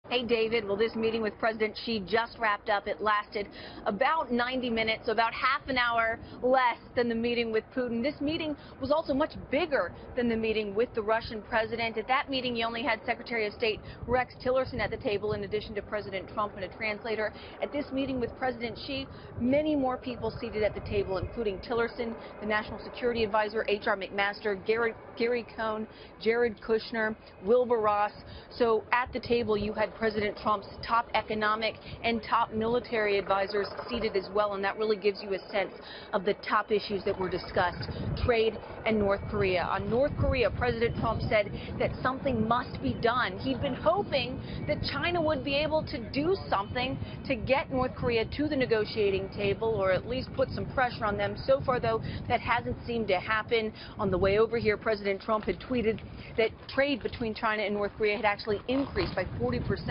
Hey, David. Well, this meeting with President Xi just wrapped up. It lasted about 90 minutes, so about half an hour less than the meeting with Putin. This meeting was also much bigger than the meeting with the Russian president. At that meeting, you only had Secretary of State Rex Tillerson at the table, in addition to President Trump and a translator. At this meeting with President Xi, many more people seated at the table, including Tillerson, the National Security Advisor, H.R. McMaster, Gary Cohn, Jared Kushner, Wilbur Ross. So at the table, you had President Trump's top economic and top military advisors seated as well, and that really gives you a sense of the top issues that were discussed: trade and North Korea. On North Korea, President Trump said that something must be done. He'd been hoping that China would be able to do something to get North Korea to the negotiating table, or at least put some pressure on them. So far, though, that hasn't seemed to happen. On the way over here, President Trump had tweeted that trade between China and North Korea had actually increased by 40%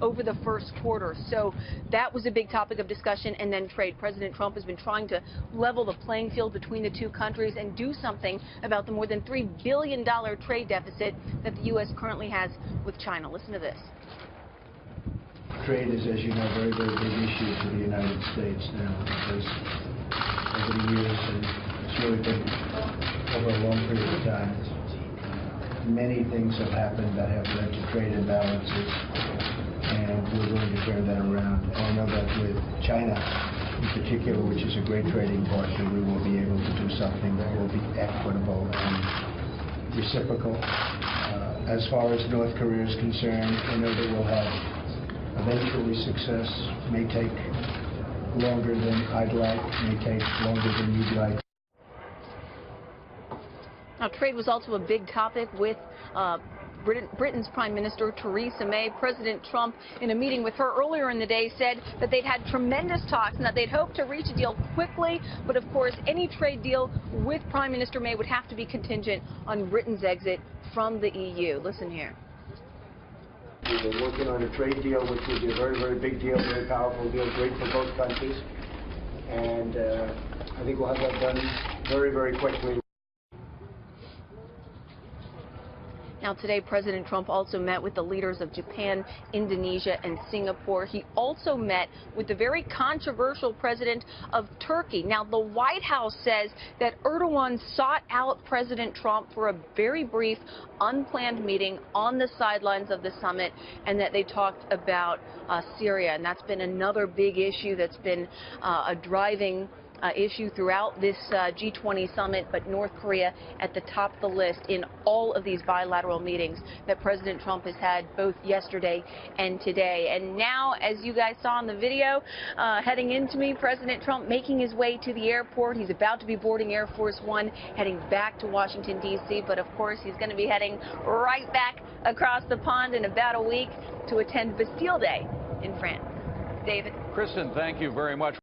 over the first quarter. So that was a big topic of discussion. And then trade. President Trump has been trying to level the playing field between the two countries and do something about the more than $3 billion trade deficit that the U.S. currently has with China. Listen to this. Trade is, as you know, a very, very big issue for the United States now, because over the years, and it's really been over a long period of time, many things have happened that have led to trade imbalances, and we're going to turn that around. And I know that with China in particular, which is a great trading partner, we will be able to do something that will be equitable and reciprocal. As far as North Korea is concerned, I know that we'll have eventually success. May take longer than I'd like, may take longer than you'd like. Now, trade was also a big topic with Britain's Prime Minister Theresa May. President Trump, in a meeting with her earlier in the day, said that they'd had tremendous talks and that they'd hoped to reach a deal quickly. But of course, any trade deal with Prime Minister May would have to be contingent on Britain's exit from the EU. Listen here. We've been working on a trade deal, which would be a very, very big deal, very powerful deal, great for both countries. And I think we'll have that done very, very quickly. Now, today, President Trump also met with the leaders of Japan, Indonesia, and Singapore. He also met with the very controversial president of Turkey. Now, the White House says that Erdogan sought out President Trump for a very brief, unplanned meeting on the sidelines of the summit, and that they talked about Syria. And that's been another big issue that's been a driving issue throughout this G20 summit, but North Korea at the top of the list in all of these bilateral meetings that President Trump has had both yesterday and today. And now, as you guys saw in the video, heading into me, President Trump making his way to the airport. He's about to be boarding Air Force One, heading back to Washington, D.C., but of course he's going to be heading right back across the pond in about a week to attend Bastille Day in France. David. Kristen, thank you very much.